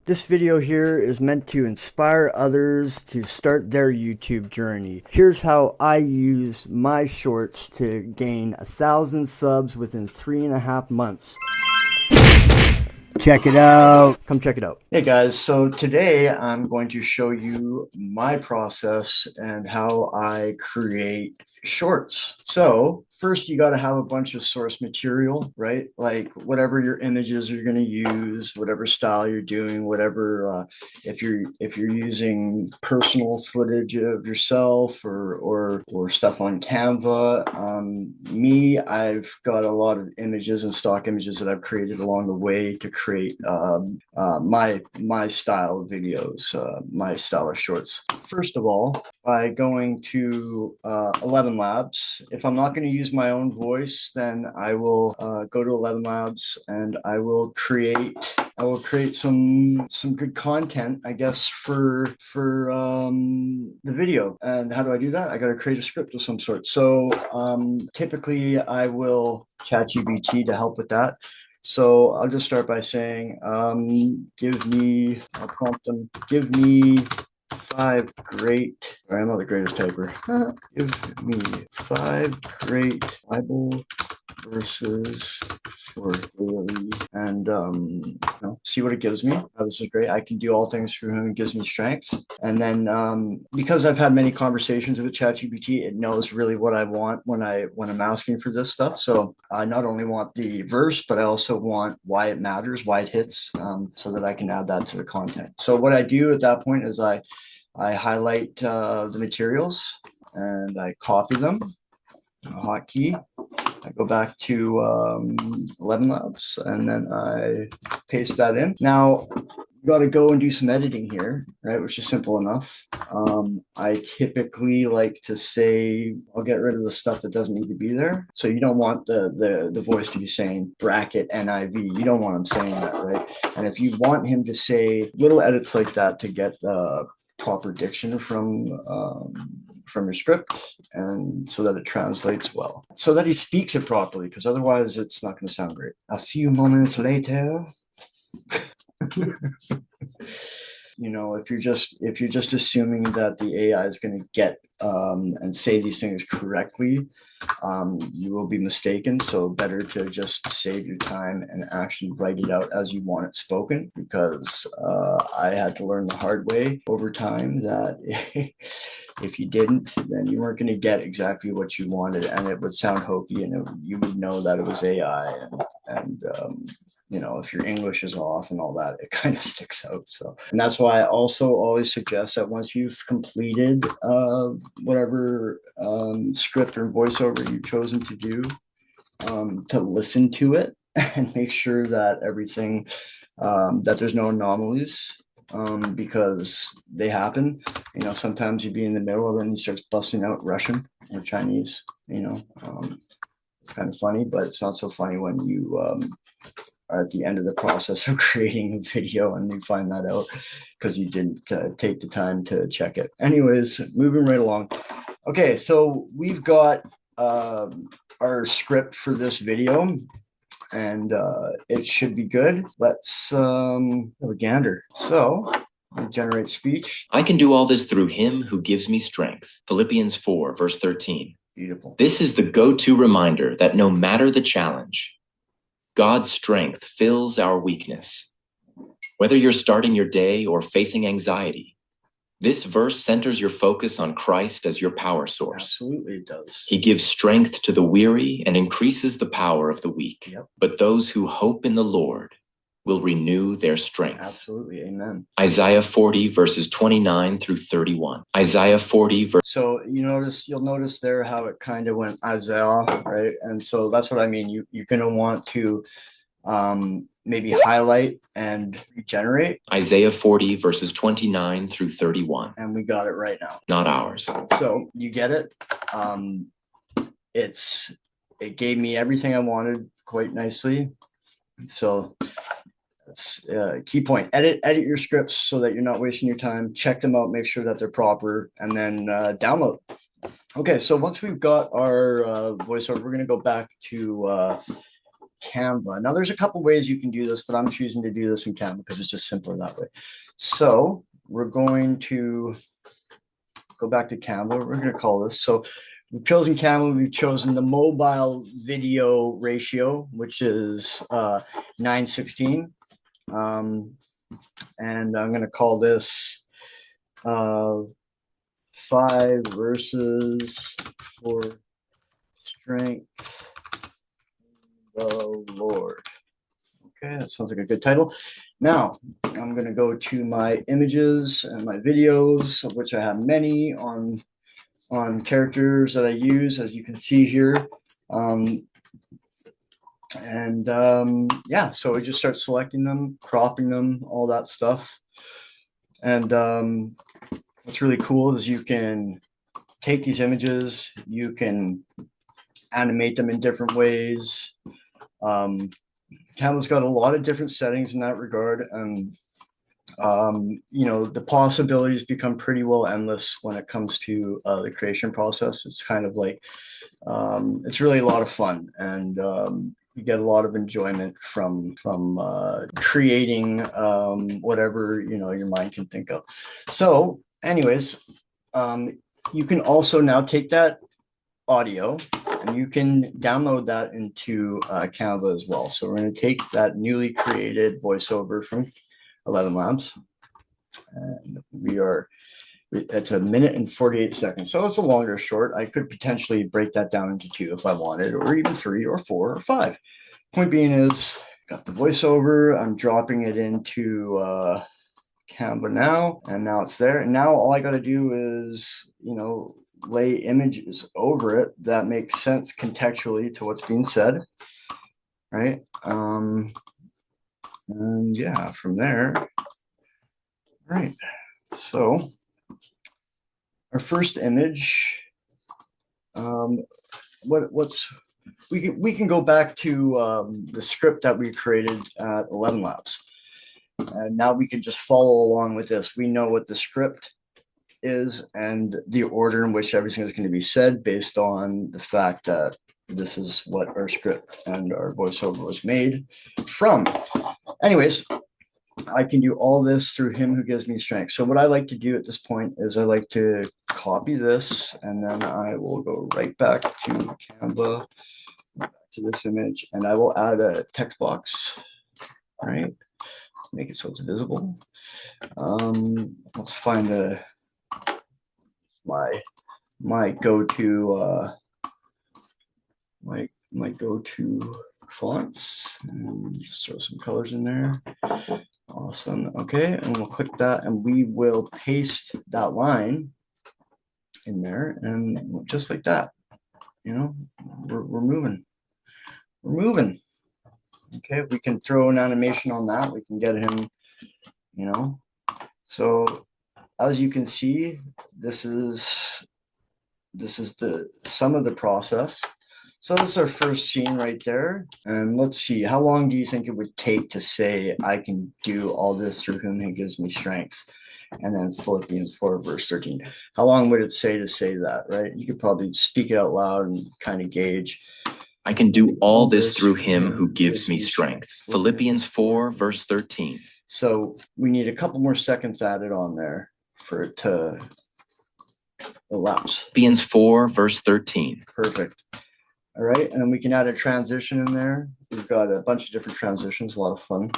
This video here is meant to inspire others to start their YouTube journey. Here's how I use my shorts to gain 1,000 subs within 3.5 months. Check it out. Come check it out. Hey guys, so today I'm going to show you my process and how I create shorts. So first you got to have a bunch of source material, right? Like whatever your images you're going to use, whatever style you're doing, whatever if you're using personal footage of yourself or stuff on Canva. I've got a lot of images and stock images that I've created along the way to create my style of videos, my style of shorts. First of all, by going to ElevenLabs. If I'm not going to use my own voice, then I will go to ElevenLabs and I will create some good content, I guess, for the video. And how do I do that? I got to create a script of some sort. So typically I will ChatGPT to help with that. So I'll just start by saying, I'll prompt them, give me 5 great, or I'm not the greatest typer. Give me 5 great Bible verses for daily, and see what it gives me. This is great. I can do all things through him who gives me strength. And then because I've had many conversations with ChatGPT, it knows really what I want when I'm asking for this stuff. So I not only want the verse, but I also want why it matters, why it hits, so that I can add that to the content. So what I do at that point is I highlight the materials and I copy them, a hotkey. I go back to ElevenLabs and then I paste that in. Now, you got to go and do some editing here, right? Which is simple enough. I typically like to say, I'll get rid of the stuff that doesn't need to be there. So you don't want the voice to be saying bracket NIV. You don't want him saying that, right? And if you want him to say little edits like that to get the proper diction from your script, and so that it translates well, so that he speaks it properly, because otherwise it's not going to sound great. A few moments later, if you're just assuming that the AI is going to get and say these things correctly, you will be mistaken. So better to just save your time and actually write it out as you want it spoken, because I had to learn the hard way over time that if you didn't, then you weren't going to get exactly what you wanted, and it would sound hokey, and you would know that it was AI, and if your English is off and all that, it kind of sticks out. So, and that's why I also always suggest that once you've completed whatever script or voiceover you've chosen to do, to listen to it and make sure that everything, that there's no anomalies, because they happen. Sometimes you'd be in the middle of it and he starts busting out Russian or Chinese. It's kind of funny, but it's not so funny when you are at the end of the process of creating a video and you find that out because you didn't take the time to check it. Anyways, moving right along. Okay, so we've got our script for this video, and it should be good. Let's have a gander. So generate speech. I can do all this through him who gives me strength. Philippians 4, verse 13. Beautiful. This is the go-to reminder that no matter the challenge, God's strength fills our weakness. Whether you're starting your day or facing anxiety, this verse centers your focus on Christ as your power source. Absolutely, it does. He gives strength to the weary and increases the power of the weak. Yep. But those who hope in the Lord will renew their strength. Absolutely, amen. Isaiah 40, verses 29 through 31. Isaiah 40, So you'll notice there how it kind of went Isaiah, right? And so that's what I mean. You're going to want to maybe highlight and regenerate. Isaiah 40, verses 29 through 31. And we got it right now. Not ours. So you get it. It gave me everything I wanted quite nicely. So that's a key point. Edit your scripts so that you're not wasting your time. Check them out, make sure that they're proper, and then download. Okay, so once we've got our voiceover, we're going to go back to Canva. Now there's a couple ways you can do this, but I'm choosing to do this in Canva because it's just simpler that way. So we're going to go back to Canva. We're going to call this. So we've chosen Canva. We've chosen the mobile video ratio, which is 9:16. And I'm going to call this 5 verses for strength the Lord. Okay, that sounds like a good title. Now, I'm going to go to my images and my videos, of which I have many on characters that I use, as you can see here. Yeah, so I just start selecting them, cropping them, all that stuff. And what's really cool is you can take these images, you can animate them in different ways. Canva's got a lot of different settings in that regard, and you know, the possibilities become pretty well endless when it comes to the creation process. It's kind of like it's really a lot of fun, and you get a lot of enjoyment from creating whatever, you know, your mind can think of. So anyways, you can also now take that audio and you can download that into Canva as well. So we're going to take that newly created voiceover from ElevenLabs, and it's 1 minute and 48 seconds. So it's a longer short. I could potentially break that down into 2 if I wanted, or even 3 or 4 or 5. Point being is, got the voiceover. I'm dropping it into Canva now, and now it's there. And now all I got to do is, you know, lay images over it that make sense contextually to what's being said, right? And yeah, from there, right. So our first image, we can go back to the script that we created at ElevenLabs, and now we can just follow along with this. We know what the script is and the order in which everything is going to be said based on the fact that this is what our script and our voiceover was made from. Anyways, I can do all this through him who gives me strength. So what I like to do at this point is I like to copy this, and then I will go right back to Canva, back to this image, and I will add a text box, right? Make it so it's visible. Let's find my go-to my go-to fonts, and just throw some colors in there. Awesome. Okay, and we'll click that, and we will paste that line in there, and just like that, you know, we're moving. Okay, we can throw an animation on that. We can get him, you know. So as you can see, this is some of the process. So this is our first scene right there. And let's see, how long do you think it would take to say, I can do all this through whom he gives me strength? And then Philippians 4, verse 13. How long would it say to say that, right? You could probably speak it out loud and kind of gauge. I can do all this through him who gives me strength. Philippians 4, verse 13. So we need a couple more seconds added on there for it to elapse. Philippians 4, verse 13. Perfect. All right, and then we can add a transition in there. We've got a bunch of different transitions, a lot of fun.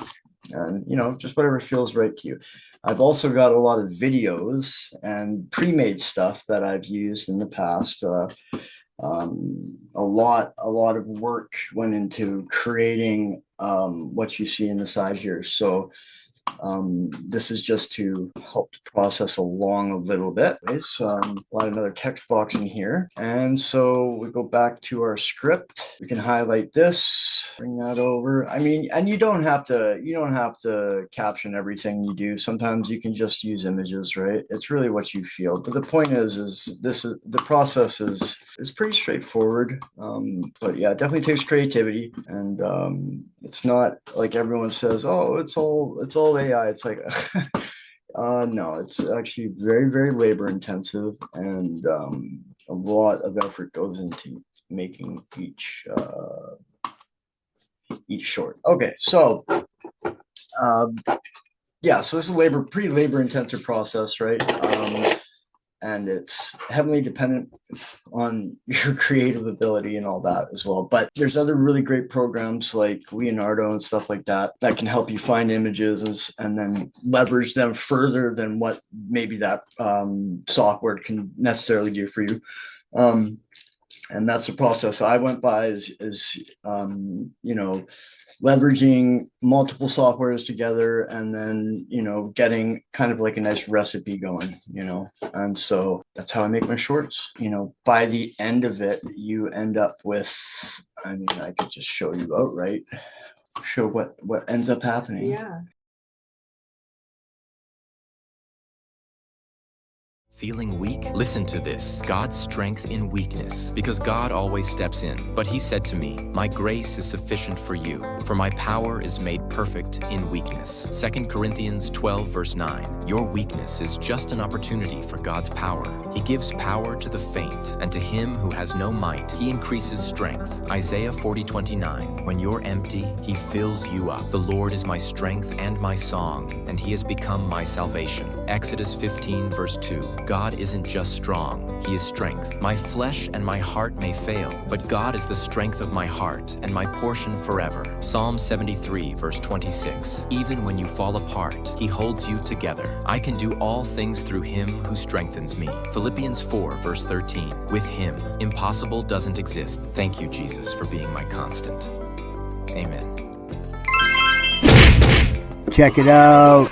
And, you know, just whatever feels right to you. I've also got a lot of videos and pre-made stuff that I've used in the past. A lot of work went into creating what you see in the side here. So this is just to help the process along a little bit. So a another text box in here. And so we go back to our script. We can highlight this, bring that over. I mean, and you don't have to caption everything you do. Sometimes you can just use images, right? It's really what you feel. But the point is the process is pretty straightforward. But yeah, it definitely takes creativity, and it's not like everyone says, oh, it's all AI. It's like no, it's actually very, very labor intensive, and a lot of effort goes into making each each short. Okay, so yeah, so this is pretty labor intensive process, right? And it's heavily dependent on your creative ability and all that as well. But there's other really great programs like Leonardo and stuff like that that can help you find images and then leverage them further than what maybe that software can necessarily do for you. And that's the process I went by is leveraging multiple softwares together and then, getting kind of like a nice recipe going, and so that's how I make my shorts. By the end of it, you end up with, I could just show you outright, show what ends up happening. Yeah. Feeling weak? Listen to this. God's strength in weakness. Because God always steps in. But he said to me, my grace is sufficient for you, for my power is made perfect in weakness. 2 Corinthians 12 verse 9. Your weakness is just an opportunity for God's power. He gives power to the faint, and to him who has no might, he increases strength. Isaiah 40:29. When you're empty, he fills you up. The Lord is my strength and my song, and he has become my salvation. Exodus 15 verse 2. God isn't just strong, he is strength. My flesh and my heart may fail, but God is the strength of my heart and my portion forever. Psalm 73 verse 26. Even when you fall apart, he holds you together. I can do all things through him who strengthens me. Philippians 4 verse 13. With him, impossible doesn't exist. Thank you, Jesus, for being my constant. Amen. Check it out.